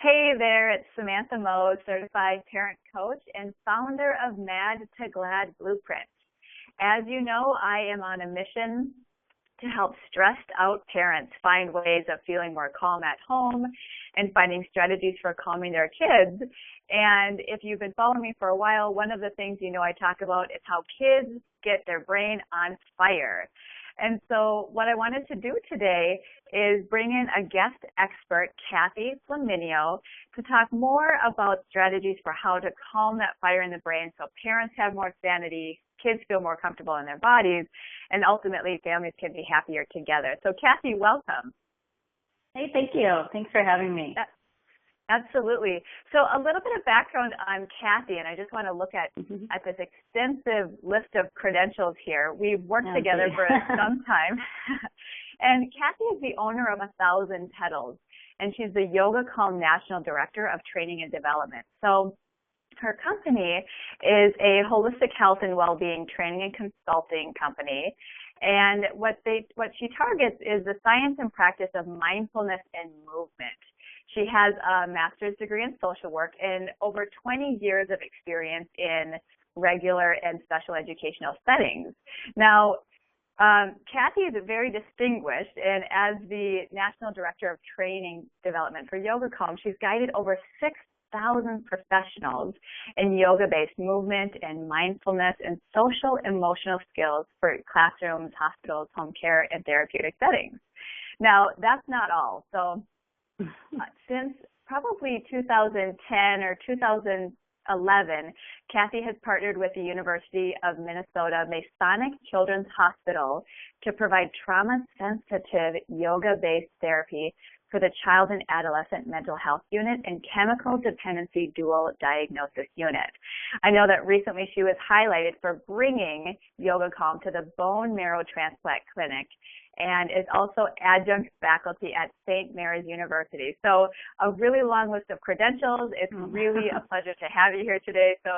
Hey there, it's Samantha Moe, certified parent coach and founder of Mad to Glad Blueprint. As you know, I am on a mission to help stressed out parents find ways of feeling more calm at home and finding strategies for calming their kids. And if you've been following me for a while, one of the things I talk about is how kids get their brain on fire. And so what I wanted to do today is bring in a guest expert, Kathy Flaminio, to talk more about strategies for how to calm that fire in the brain so parents have more sanity, kids feel more comfortable in their bodies, and ultimately families can be happier together. So Kathy, welcome. Hey, thank you. Thanks for having me. Absolutely. So a little bit of background on Kathy, and I just want to look at this extensive list of credentials here. We've worked together for some time. And Kathy is the owner of 1,000 Petals, and she's the Yoga Calm National Director of Training and Development. So her company is a holistic health and well-being training and consulting company. And what she targets is the science and practice of mindfulness and movement. She has a master's degree in social work and over 20 years of experience in regular and special educational settings. Now, Kathy is very distinguished, and as the National Director of Training Development for Yoga Calm, she's guided over 6,000 professionals in yoga-based movement and mindfulness and social emotional skills for classrooms, hospitals, home care, and therapeutic settings. Now, that's not all. So since probably 2010 or 2011, Kathy has partnered with the University of Minnesota Masonic Children's Hospital to provide trauma-sensitive yoga-based therapy for the Child and Adolescent Mental Health Unit and Chemical Dependency Dual Diagnosis Unit. I know that recently she was highlighted for bringing Yoga Calm to the Bone Marrow Transplant Clinic and is also adjunct faculty at St. Mary's University. So a really long list of credentials. It's really a pleasure to have you here today. So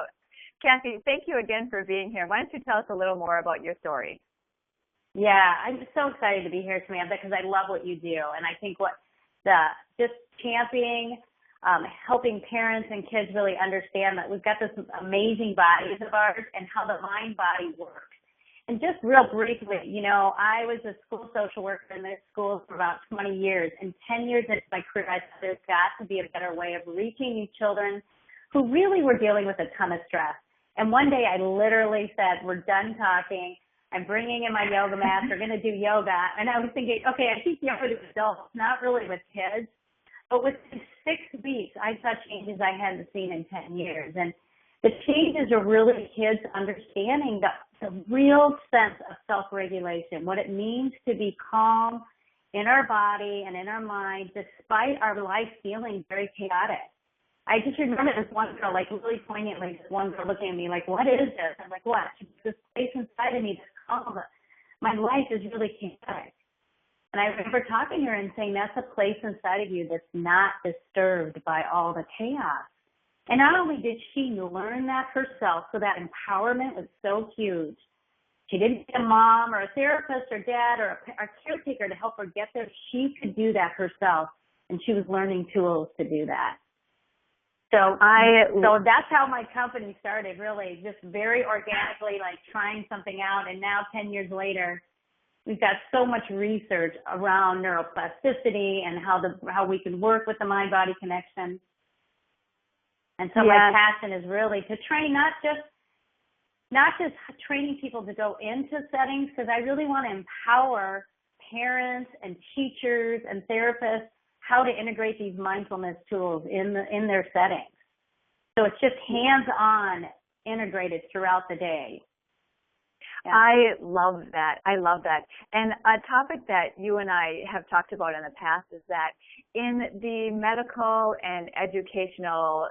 Kathy, thank you again for being here. Why don't you tell us a little more about your story? Yeah, I'm so excited to be here, Samantha, because I love what you do. And I think just championing, helping parents and kids really understand that we've got this amazing bodies of ours and how the mind-body works. And just real briefly, I was a school social worker in this school for about 20 years. And 10 years into my career, I thought there's got to be a better way of reaching these children who really were dealing with a ton of stress. And one day I literally said, we're done talking. I'm bringing in my yoga mats. We're going to do yoga. And I was thinking, okay, I teach yoga to adults, not really with kids. But within 6 weeks, I saw changes I hadn't seen in 10 years. And the changes are really kids understanding the real sense of self-regulation, what it means to be calm in our body and in our mind, despite our life feeling very chaotic. I just remember this one girl, really poignantly, this one girl looking at me like, what is this? I'm like, what? This place inside of me that's calm. My life is really chaotic. And I remember talking to her and saying, that's a place inside of you that's not disturbed by all the chaos. And not only did she learn that herself, so that empowerment was so huge. She didn't get a mom or a therapist or dad or a caretaker to help her get there. She could do that herself, and she was learning tools to do that. So that's how my company started, really, just very organically, trying something out. And now 10 years later, we've got so much research around neuroplasticity and how we can work with the mind-body connection. And so my passion is really to train, not just training people to go into settings, because I really want to empower parents and teachers and therapists how to integrate these mindfulness tools in their settings. So it's just hands-on integrated throughout the day. Yeah. I love that. And a topic that you and I have talked about in the past is that in the medical and educational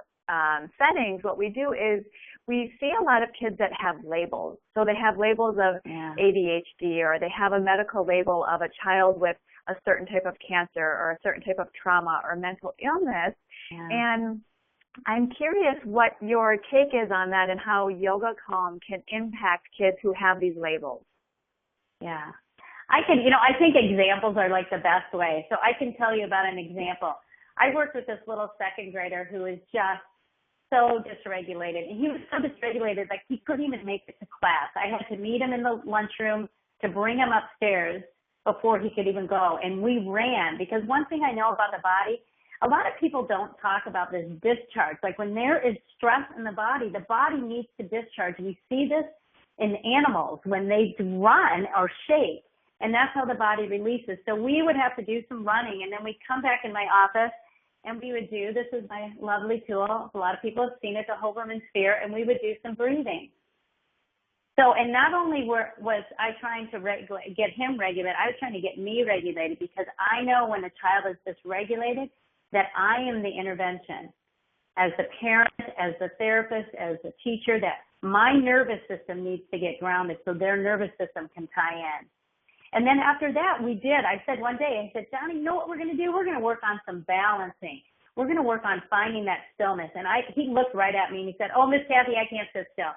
settings, what we do is we see a lot of kids that have labels. So they have labels of ADHD, or they have a medical label of a child with a certain type of cancer or a certain type of trauma or mental illness. Yeah. And I'm curious what your take is on that and how Yoga Calm can impact kids who have these labels. Yeah. I think examples are the best way. So I can tell you about an example. I worked with this little second grader who is just so dysregulated. And he was so dysregulated, like he couldn't even make it to class. I had to meet him in the lunchroom to bring him upstairs before he could even go. And we ran, because one thing I know about the body, a lot of people don't talk about this discharge. Like when there is stress in the body needs to discharge. We see this in animals when they run or shake, and that's how the body releases. So we would have to do some running, and then we'd come back in my office, and we would do, this is my lovely tool, a lot of people have seen it, the Hoberman sphere, and we would do some breathing. So, and not only was I trying to get him regulated, I was trying to get me regulated, because I know when a child is dysregulated that I am the intervention. As the parent, as the therapist, as the teacher, that my nervous system needs to get grounded so their nervous system can tie in. And then after that, I said one day, I said, Johnny, you know what we're going to do? We're going to work on some balancing. We're going to work on finding that stillness. And he looked right at me and he said, oh, Miss Kathy, I can't sit still.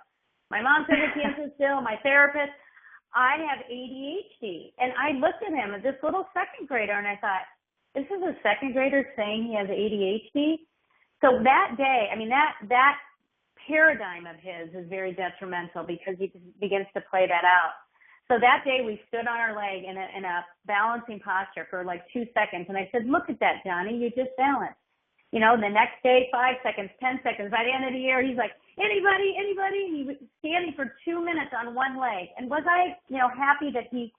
My mom says I can't sit still. My therapist, I have ADHD. And I looked at him, this little second grader, and I thought, this is a second grader saying he has ADHD? So that day, I mean, that paradigm of his is very detrimental, because he begins to play that out. So that day we stood on our leg in a balancing posture for like 2 seconds. And I said, look at that, Johnny, you just balanced. You know, the next day, 5 seconds, 10 seconds. By the end of the year, he's like, anybody? And he was standing for 2 minutes on one leg. And was I, happy that he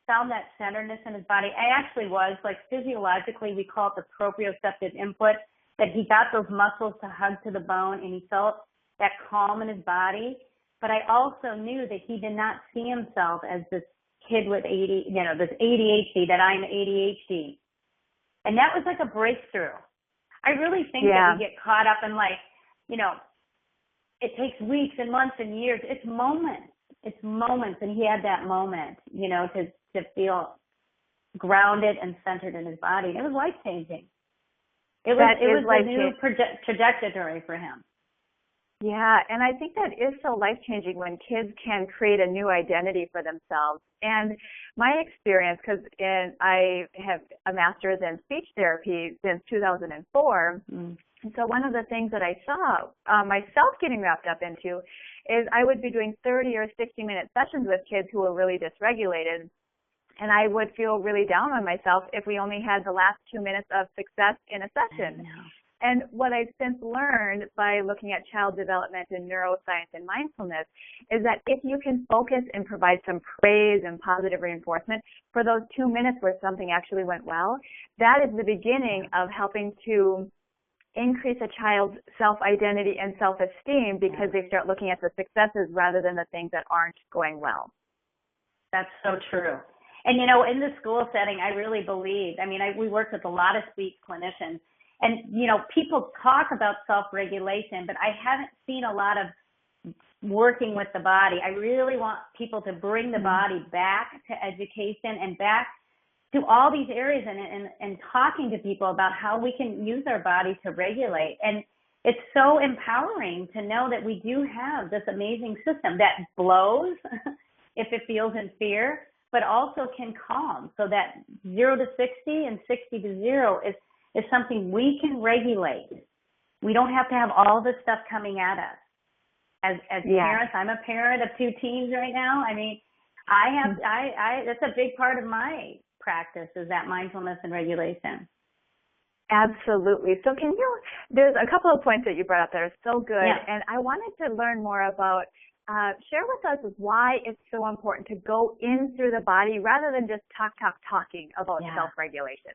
found that centeredness in his body? I actually was. Like physiologically, we call it the proprioceptive input, that he got those muscles to hug to the bone and he felt that calm in his body. But I also knew that he did not see himself as this kid with this ADHD, that I'm ADHD. And that was like a breakthrough. I really think that we get caught up in it takes weeks and months and years. It's moments. And he had that moment, to feel grounded and centered in his body. And it was life-changing. It was a new trajectory for him. Yeah, and I think that is so life-changing when kids can create a new identity for themselves. And my experience, because I have a master's in speech therapy since 2004, and so one of the things that I saw myself getting wrapped up into is I would be doing 30 or 60-minute sessions with kids who were really dysregulated, and I would feel really down on myself if we only had the last 2 minutes of success in a session. And what I've since learned by looking at child development and neuroscience and mindfulness is that if you can focus and provide some praise and positive reinforcement for those 2 minutes where something actually went well, that is the beginning of helping to increase a child's self-identity and self-esteem, because they start looking at the successes rather than the things that aren't going well. That's so true. And, in the school setting, I really believe, we work with a lot of speech clinicians. And, people talk about self-regulation, but I haven't seen a lot of working with the body. I really want people to bring the body back to education and back to all these areas and talking to people about how we can use our body to regulate. And it's so empowering to know that we do have this amazing system that blows if it feels in fear, but also can calm, so that 0 to 60 and 60 to 0 is something we can regulate. We don't have to have all this stuff coming at us. As parents, I'm a parent of 2 teens right now. That's a big part of my practice, is that mindfulness and regulation. Absolutely. So there's a couple of points that you brought up that are so good, and I wanted to learn more about, share with us why it's so important to go in through the body rather than just talking about self-regulation.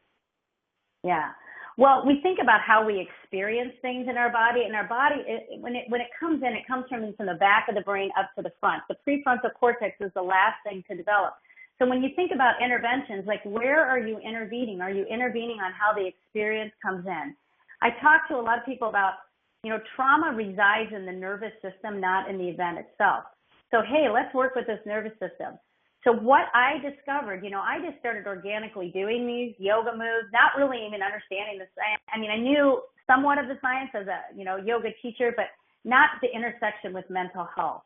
Yeah. Well, we think about how we experience things in our body, and our body, when it comes in, it comes from the back of the brain up to the front. The prefrontal cortex is the last thing to develop. So when you think about interventions, like where are you intervening? Are you intervening on how the experience comes in? I talk to a lot of people about, trauma resides in the nervous system, not in the event itself. So, hey, let's work with this nervous system. So what I discovered, I just started organically doing these yoga moves, not really even understanding the science. I knew somewhat of the science as a, yoga teacher, but not the intersection with mental health.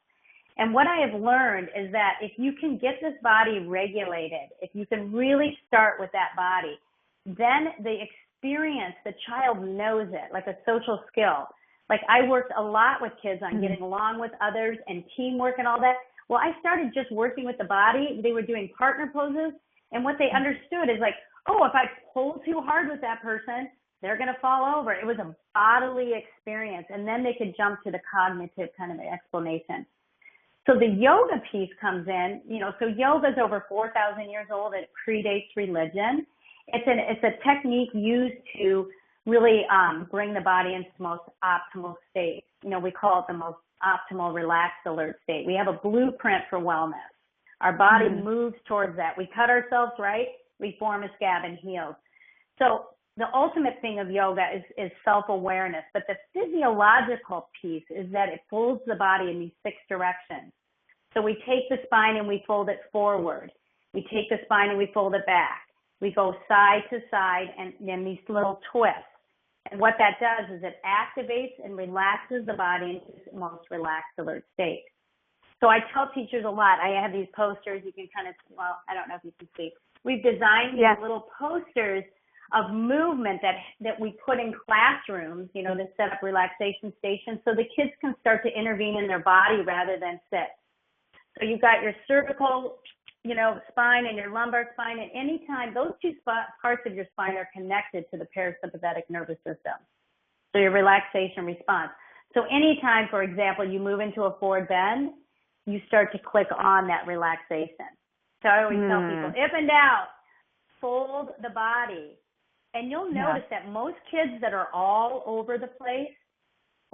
And what I have learned is that if you can get this body regulated, if you can really start with that body, then the experience, the child knows it, like a social skill. Like I worked a lot with kids on getting along with others and teamwork and all that. Well, I started just working with the body. They were doing partner poses. And what they understood is like, oh, if I pull too hard with that person, they're going to fall over. It was a bodily experience. And then they could jump to the cognitive kind of explanation. So the yoga piece comes in, so yoga is over 4,000 years old. It predates religion. It's a technique used to really bring the body into the most optimal state. We call it the most optimal relaxed alert state. We have a blueprint for wellness. Our body moves towards that. We cut ourselves right, we form a scab and heal. So the ultimate thing of yoga is self-awareness, but the physiological piece is that it folds the body in these 6 directions. So we take the spine and we fold it forward. We take the spine and we fold it back. We go side to side and then these little twists. And what that does is it activates and relaxes the body into its most relaxed alert state. So I tell teachers a lot. I have these posters. You can kind of, I don't know if you can see. We've designed these little posters of movement that we put in classrooms, to set up relaxation stations so the kids can start to intervene in their body rather than sit. So you've got your cervical, spine and your lumbar spine, and anytime those 2 parts of your spine are connected to the parasympathetic nervous system. So your relaxation response. So anytime, for example, you move into a forward bend, you start to click on that relaxation. So I always tell people, if in doubt, fold the body. And you'll notice that most kids that are all over the place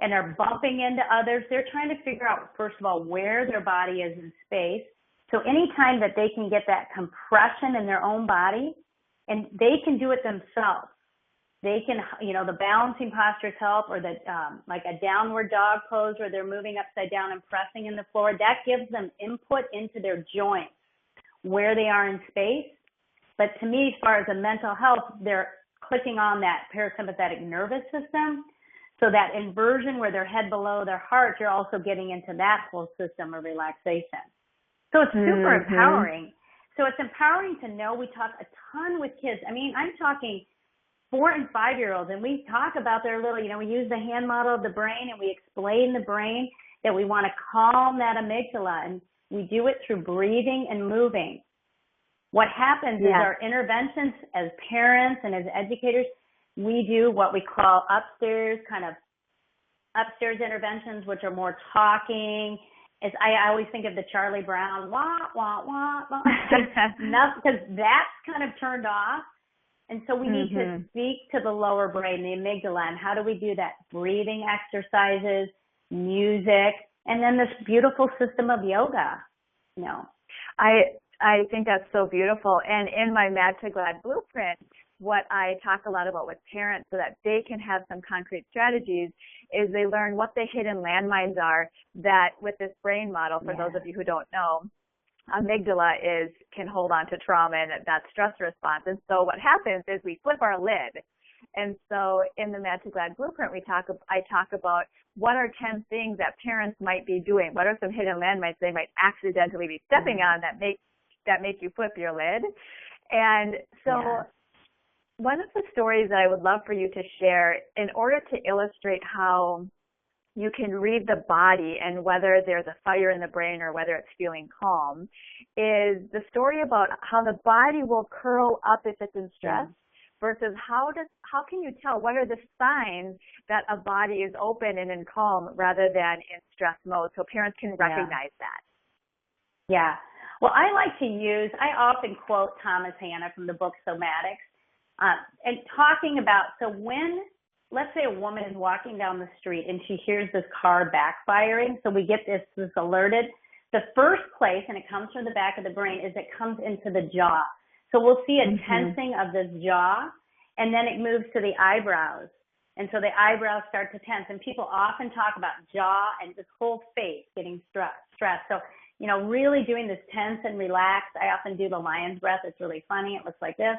and are bumping into others, they're trying to figure out, first of all, where their body is in space. So anytime that they can get that compression in their own body, and they can do it themselves, they can, the balancing postures help, or the like a downward dog pose where they're moving upside down and pressing in the floor. That gives them input into their joints, where they are in space. But to me, as far as the mental health, they're clicking on that parasympathetic nervous system. So that inversion where their head below their heart, you're also getting into that whole system of relaxation. So it's super empowering. So it's empowering to know. We talk a ton with kids. I mean, I'm talking 4 and 5-year-olds, and we talk about their little, we use the hand model of the brain, and we explain the brain that we want to calm that amygdala, and we do it through breathing and moving. What happens is our interventions as parents and as educators, we do what we call upstairs interventions, which are more talking. As I always think of the Charlie Brown, wah, wah, wah, wah, because that's kind of turned off. And so we need to speak to the lower brain, the amygdala. And how do we do that? Breathing exercises, music, and then this beautiful system of yoga. I think that's so beautiful. And in my Mad to Glad blueprint, what I talk a lot about with parents so that they can have some concrete strategies is they learn what the hidden landmines are that with this brain model, for those of you who don't know, amygdala can hold on to trauma and that stress response. And so what happens is we flip our lid. And so in the Mad to Glad blueprint, I talk about what are 10 things that parents might be doing. What are some hidden landmines they might accidentally be stepping on that make you flip your lid. And so one of the stories that I would love for you to share in order to illustrate how you can read the body and whether there's a fire in the brain or whether it's feeling calm is the story about how the body will curl up if it's in stress versus how can you tell what are the signs that a body is open and in calm rather than in stress mode so parents can recognize that. Yeah. Well, I often quote Thomas Hanna from the book Somatics, and talking about, so when, let's say a woman is walking down the street and she hears this car backfiring, so we get this alerted, the first place, and it comes from the back of the brain, is it comes into the jaw. So we'll see a tensing of this jaw, and then it moves to the eyebrows. And so the eyebrows start to tense, and people often talk about jaw and this whole face getting stressed. So really doing this tense and relaxed. I often do the lion's breath. It's really funny. It looks like this.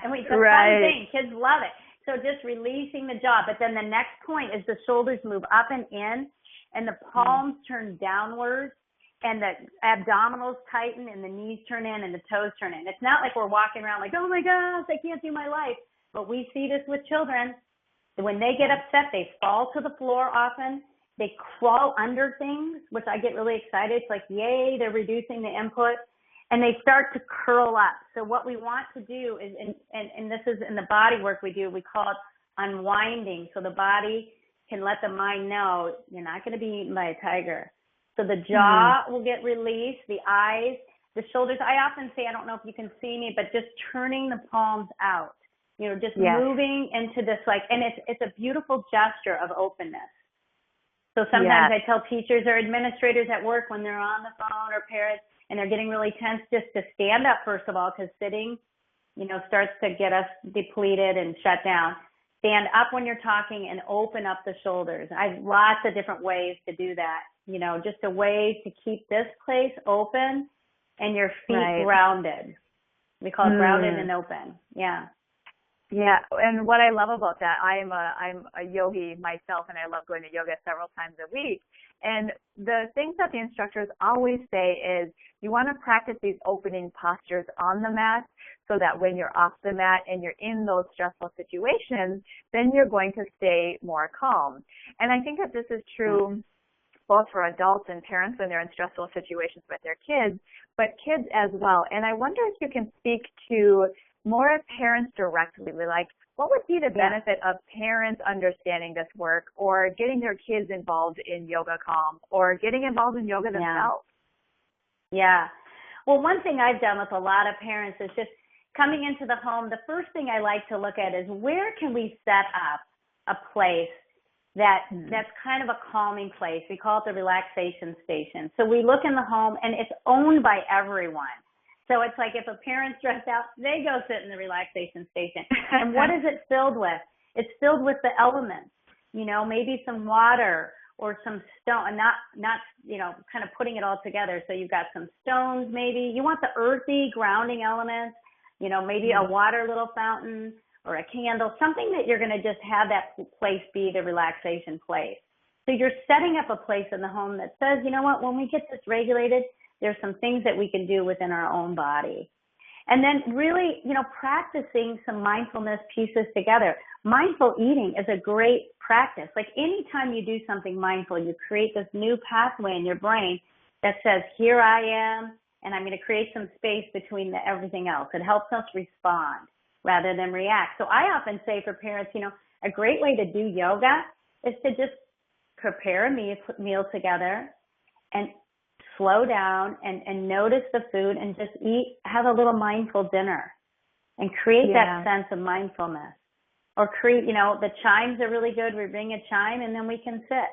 And it's a fun thing. Kids love it. So just releasing the jaw. But then the next point is the shoulders move up and in, and the palms turn downwards, and the abdominals tighten and the knees turn in and the toes turn in. It's not like we're walking around like, oh my gosh, I can't do my life. But we see this with children. When they get upset, they fall to the floor often. They crawl under things, which I get really excited. It's like, yay, they're reducing the input. And they start to curl up. So what we want to do is, and this is in the body work we do, we call it unwinding. So the body can let the mind know, you're not going to be eaten by a tiger. So the jaw will get released, the eyes, the shoulders. I often say, I don't know if you can see me, but just turning the palms out, just moving into this, and it's a beautiful gesture of openness. So sometimes I tell teachers or administrators at work when they're on the phone or parents and they're getting really tense, just to stand up, first of all, because sitting, starts to get us depleted and shut down. Stand up when you're talking and open up the shoulders. I have lots of different ways to do that, just a way to keep this place open and your feet grounded. We call it grounded and open. Yeah. Yeah, and what I love about that, I'm a yogi myself, and I love going to yoga several times a week. And the things that the instructors always say is you want to practice these opening postures on the mat so that when you're off the mat and you're in those stressful situations, then you're going to stay more calm. And I think that this is true both for adults and parents when they're in stressful situations with their kids, but kids as well. And I wonder if you can speak to more of parents directly, like what would be the benefit of parents understanding this work or getting their kids involved in Yoga Calm or getting involved in yoga themselves? Yeah. Well, one thing I've done with a lot of parents is just coming into the home, the first thing I like to look at is where can we set up a place that's kind of a calming place. We call it the relaxation station. So we look in the home and it's owned by everyone. So it's like if a parent's stressed out, they go sit in the relaxation station. And what is it filled with? It's filled with the elements, maybe some water or some stone, not kind of putting it all together. So you've got some stones maybe. You want the earthy grounding elements, maybe a water little fountain or a candle, something that you're going to just have that place be the relaxation place. So you're setting up a place in the home that says, you know what, when we get this regulated, there's some things that we can do within our own body. And then really, practicing some mindfulness pieces together. Mindful eating is a great practice. Like anytime you do something mindful, you create this new pathway in your brain that says, here I am, and I'm going to create some space between everything else. It helps us respond rather than react. So I often say for parents, a great way to do yoga is to just prepare a meal together and slow down and notice the food and just have a little mindful dinner and create that sense of mindfulness. Or create, the chimes are really good. We ring a chime and then we can sit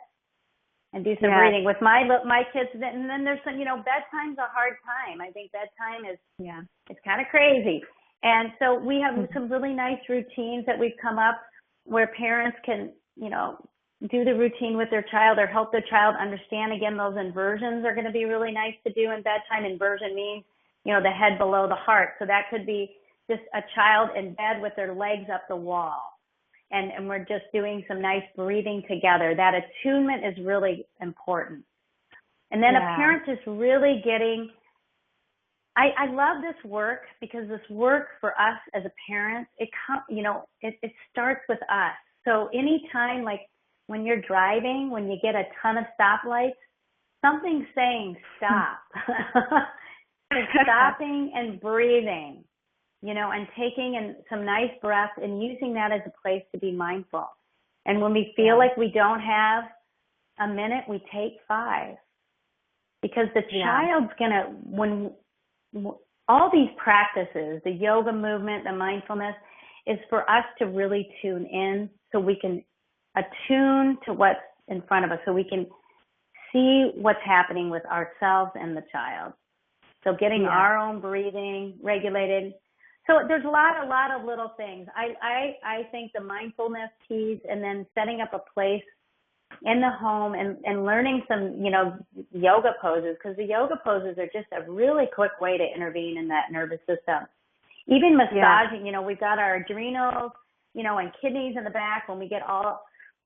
and do some breathing with my kids. And then there's some, bedtime's a hard time. I think bedtime is, it's kind of crazy. And so we have some really nice routines that we've come up where parents can, do the routine with their child or help their child understand. Again, those inversions are going to be really nice to do in bedtime. Inversion means, the head below the heart. So that could be just a child in bed with their legs up the wall. And we're just doing some nice breathing together. That attunement is really important. And then a parent just really getting, I love this work because this work for us as a parent, it starts with us. So anytime, like when you're driving, when you get a ton of stoplights, something's saying stop. It's stopping and breathing, and taking in some nice breaths and using that as a place to be mindful. And when we feel like we don't have a minute, we take 5. Because the child's going to, when all these practices, the yoga movement, the mindfulness, is for us to really tune in so we can attune to what's in front of us, so we can see what's happening with ourselves and the child. So getting our own breathing regulated. So there's a lot of little things. I think the mindfulness piece and then setting up a place in the home and learning some, yoga poses, because the yoga poses are just a really quick way to intervene in that nervous system. Even massaging, we've got our adrenals, and kidneys in the back when we get all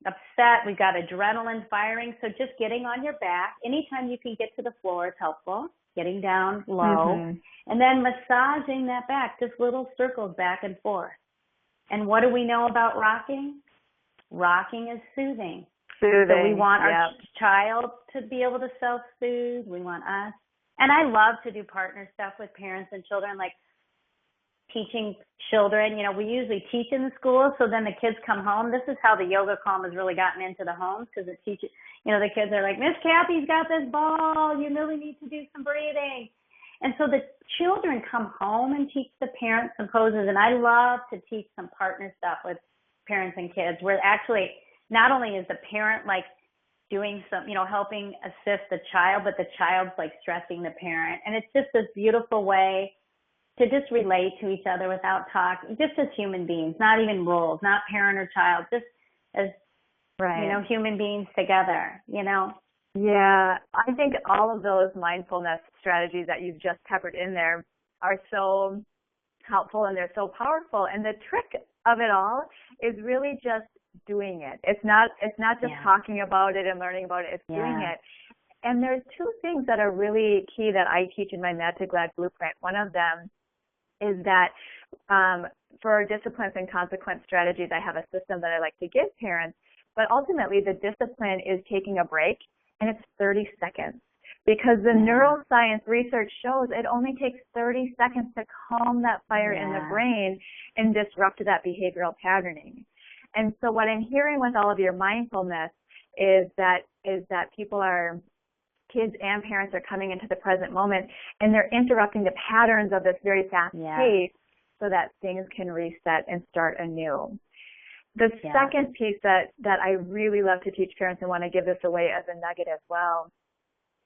upset. We've got adrenaline firing. So just getting on your back. Anytime you can get to the floor is helpful. Getting down low. And then massaging that back, just little circles back and forth. And what do we know about rocking? Rocking is soothing. So we want our child to be able to self-soothe. We want us. And I love to do partner stuff with parents and children, like teaching children. You know, we usually teach in the school, so then the kids come home. This is how the yoga calm has really gotten into the homes, because it teaches, you know, the kids are like, Miss Kathy's got this ball. You really need to do some breathing. And so the children come home and teach the parents some poses. And I love to teach some partner stuff with parents and kids, where actually not only is the parent like doing some, you know, helping assist the child, but the child's like stressing the parent. And it's just this beautiful way to just relate to each other without talking, just as human beings, not even roles, not parent or child, just as, you know, human beings together, you know. Yeah, I think all of those mindfulness strategies that you've just covered in there are so helpful, and they're so powerful. And the trick of it all is really just doing it. It's not just talking about it and learning about it. It's doing it. And there's two things that are really key that I teach in my Mad to Glad Blueprint. One of them is that for disciplines and consequence strategies, I have a system that I like to give parents. But ultimately, the discipline is taking a break, and it's 30 seconds. Because the neuroscience research shows it only takes 30 seconds to calm that fire in the brain and disrupt that behavioral patterning. And so what I'm hearing with all of your mindfulness is that kids and parents are coming into the present moment, and they're interrupting the patterns of this very fast pace so that things can reset and start anew. The second piece that I really love to teach parents and want to give this away as a nugget as well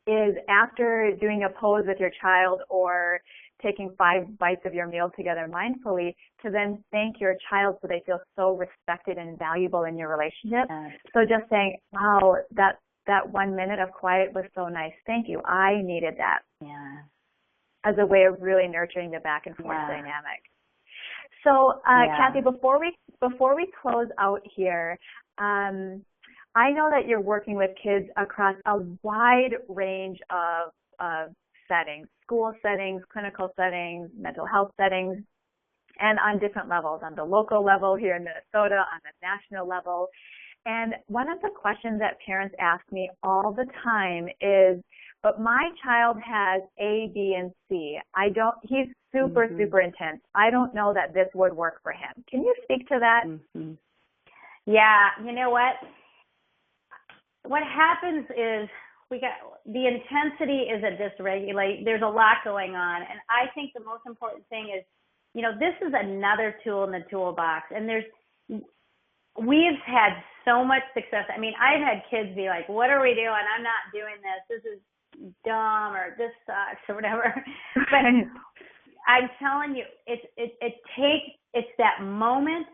is, after doing a pose with your child or taking 5 bites of your meal together mindfully, to then thank your child so they feel so respected and valuable in your relationship. So just saying, wow, that 1 minute of quiet was so nice. Thank you. I needed that. As a way of really nurturing the back and forth dynamic. So, Kathy, before we close out here, I know that you're working with kids across a wide range of settings, school settings, clinical settings, mental health settings, and on different levels, on the local level here in Minnesota, on the national level. And one of the questions that parents ask me all the time is, but my child has A, B, and C. He's super, super intense. I don't know that this would work for him. Can you speak to that? Yeah, you know what? What happens is the intensity is a dysregulate. There's a lot going on. And I think the most important thing is, you know, this is another tool in the toolbox. And we've had so much success. I mean, I've had kids be like, what are we doing? I'm not doing this. This is dumb, or this sucks, or whatever. But I'm telling you, it's that moment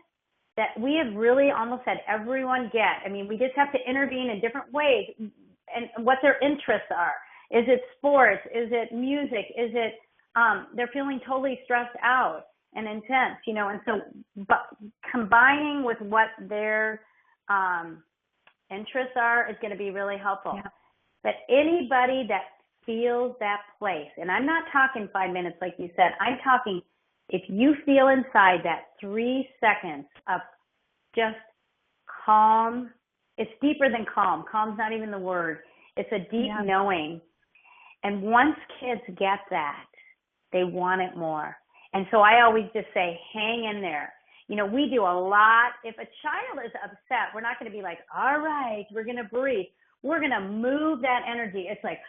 that we have really almost had everyone get. I mean, we just have to intervene in different ways and what their interests are. Is it sports? Is it music? Is it they're feeling totally stressed out and intense, you know? And so but combining with what their interests are is going to be really helpful. But anybody that feels that place, and I'm not talking 5 minutes like you said, I'm talking if you feel inside that 3 seconds of just calm, it's deeper than calm. Calm's not even the word. It's a deep knowing. And once kids get that, they want it more. And so I always just say, hang in there. You know, we do a lot. If a child is upset, we're not going to be like, all right, we're going to breathe. We're going to move that energy. It's like,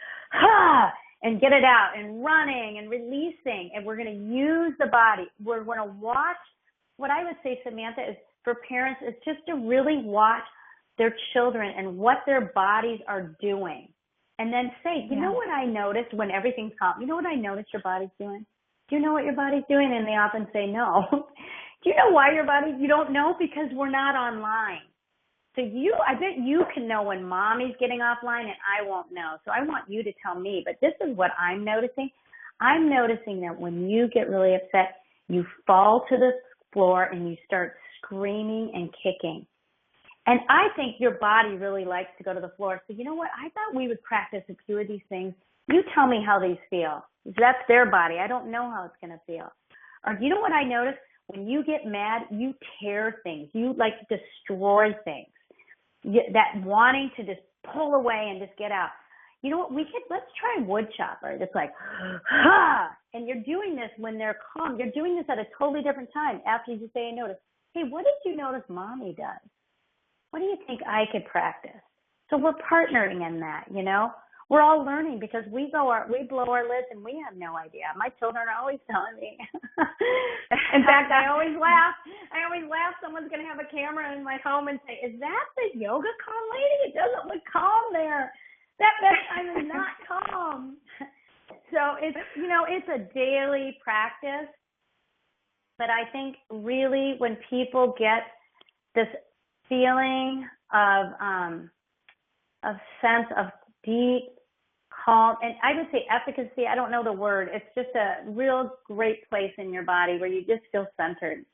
and get it out, and running and releasing. And we're going to use the body. We're going to watch. What I would say, Samantha, is for parents is just to really watch their children and what their bodies are doing. And then say, you know what I noticed when everything's calm? You know what I noticed your body's doing? Do you know what your body's doing? And they often say no. Do you know why you don't know? Because we're not online. So I bet you can know when mommy's getting offline and I won't know. So I want you to tell me, but this is what I'm noticing. I'm noticing that when you get really upset, you fall to the floor and you start screaming and kicking. And I think your body really likes to go to the floor. So you know what? I thought we would practice a few of these things. You tell me how these feel. That's their body. I don't know how it's going to feel. Or you know what I noticed? When you get mad, you tear things. You like destroy things. That wanting to just pull away and just get out. You know what? Let's try wood chopper. It's like, and you're doing this when they're calm. You're doing this at a totally different time after you say and notice, hey, what did you notice mommy does? What do you think I could practice? So we're partnering in that, you know. We're all learning because we blow our lids and we have no idea. My children are always telling me. In fact, I always laugh. Someone's going to have a camera in my home and say, is that the yoga calm lady? It doesn't look calm there. That time is not calm. So it's, you know, it's a daily practice. But I think really when people get this feeling of sense of deep calm, and I would say efficacy, I don't know the word. It's just a real great place in your body where you just feel centered.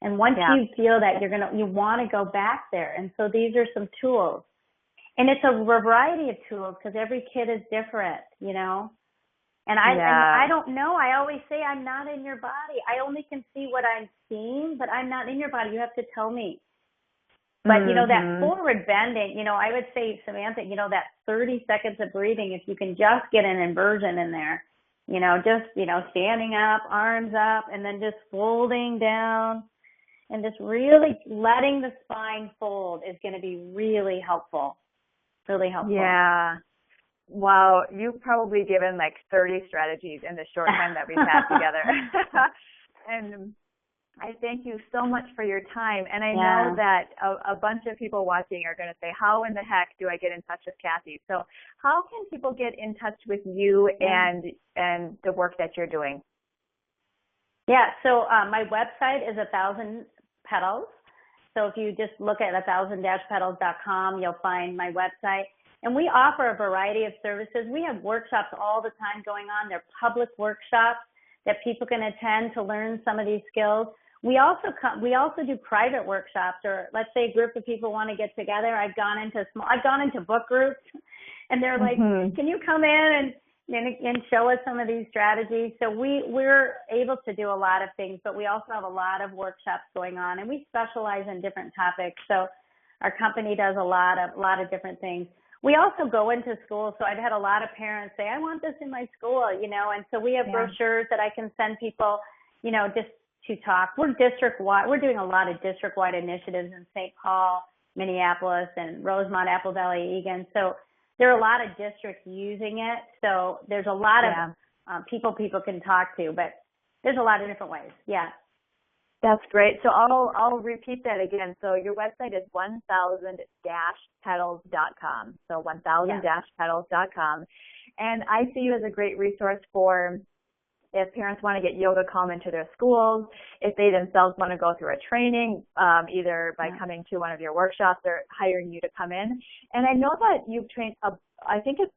And once you feel that, you want to go back there. And so these are some tools. And it's a variety of tools because every kid is different, you know. And I don't know. I always say I'm not in your body. I only can see what I'm seeing, but I'm not in your body. You have to tell me. But, you know, that forward bending, you know, I would say, Samantha, you know, that 30 seconds of breathing, if you can just get an inversion in there, you know, just, you know, standing up, arms up, and then just folding down and just really letting the spine fold is going to be really helpful. Really helpful. Yeah. Wow. You've probably given like 30 strategies in the short time that we've had together. And I thank you so much for your time. And I know that a bunch of people watching are going to say, how in the heck do I get in touch with Kathy? So how can people get in touch with you and the work that you're doing? Yeah, so my website is 1,000 Petals. So if you just look at 1000-petals.com, you'll find my website. And we offer a variety of services. We have workshops all the time going on. They're public workshops that people can attend to learn some of these skills. We also do private workshops, or let's say a group of people want to get together. I've gone into book groups, and they're like, can you come in and show us some of these strategies? So we're able to do a lot of things, but we also have a lot of workshops going on, and we specialize in different topics. So our company does a lot of different things. We also go into schools. So I've had a lot of parents say, I want this in my school, you know, and so we have brochures that I can send people, you know, just to talk. We're district-wide. We're doing a lot of district-wide initiatives in St. Paul, Minneapolis, and Rosemont, Apple Valley, Egan. So there are a lot of districts using it. So there's a lot of people can talk to, but there's a lot of different ways. Yeah. That's great. So I'll repeat that again. So your website is 1000-petals.com. So 1000-petals.com. And I see you as a great resource for if parents want to get yoga calm into their schools, if they themselves want to go through a training, either by coming to one of your workshops or hiring you to come in. And I know that you've trained, I think it's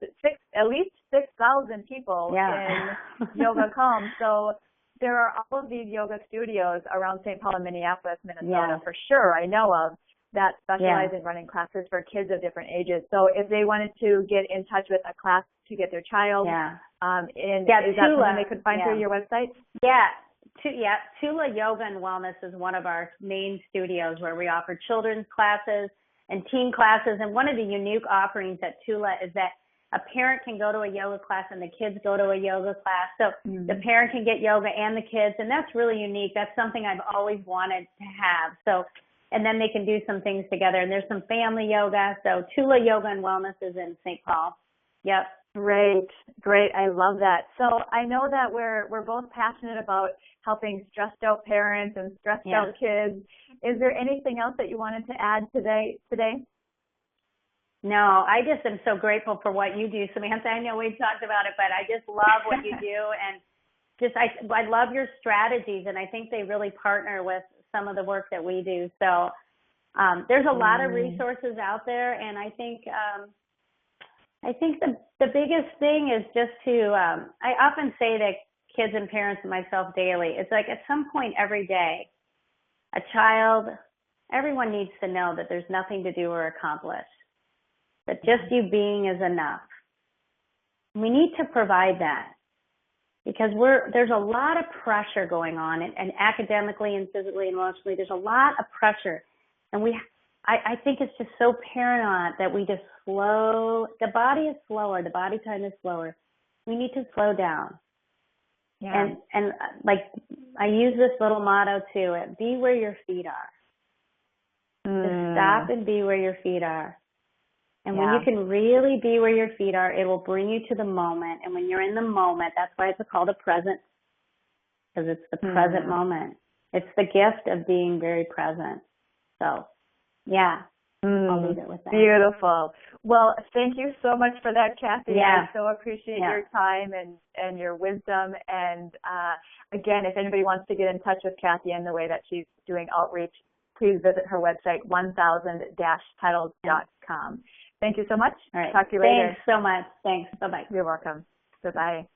at least 6,000 people in yoga calm. So there are all of these yoga studios around St. Paul and Minneapolis, Minnesota, for sure, I know of, that specialize in running classes for kids of different ages. So if they wanted to get in touch with a class to get their child, is that something they could find through your website? Tula Yoga and Wellness is one of our main studios where we offer children's classes and teen classes. And one of the unique offerings at Tula is that a parent can go to a yoga class and the kids go to a yoga class. So the parent can get yoga and the kids, and that's really unique. That's something I've always wanted to have. So, and then they can do some things together. And there's some family yoga. So Tula Yoga and Wellness is in St. Paul. Yep. Great. I love that. So I know that we're both passionate about helping stressed out parents and stressed out kids. Is there anything else that you wanted to add today? No, I just am so grateful for what you do, Samantha. I know we've talked about it, but I just love what you do, and I love your strategies, and I think they really partner with some of the work that we do. So there's a lot of resources out there, and I think the biggest thing is just to I often say to kids and parents and myself daily, it's like at some point every day, a child everyone needs to know that there's nothing to do or accomplish, that just you being is enough. We need to provide that because there's a lot of pressure going on, and academically and physically and emotionally, there's a lot of pressure. And I think it's just so paramount that we just slow. The body is slower. The body time is slower. We need to slow down. Yeah. And like I use this little motto too, be where your feet are. Just stop and be where your feet are. And when you can really be where your feet are, it will bring you to the moment. And when you're in the moment, that's why it's called a present, because it's the present moment. It's the gift of being very present. So, yeah, I'll leave it with that. Beautiful. Well, thank you so much for that, Kathy. Yeah. I so appreciate your time and your wisdom. And again, if anybody wants to get in touch with Kathy and the way that she's doing outreach, please visit her website, 1000-petals.com. Thank you so much. All right. Talk to you later. Thanks so much. Thanks. Bye-bye. You're welcome. Bye-bye.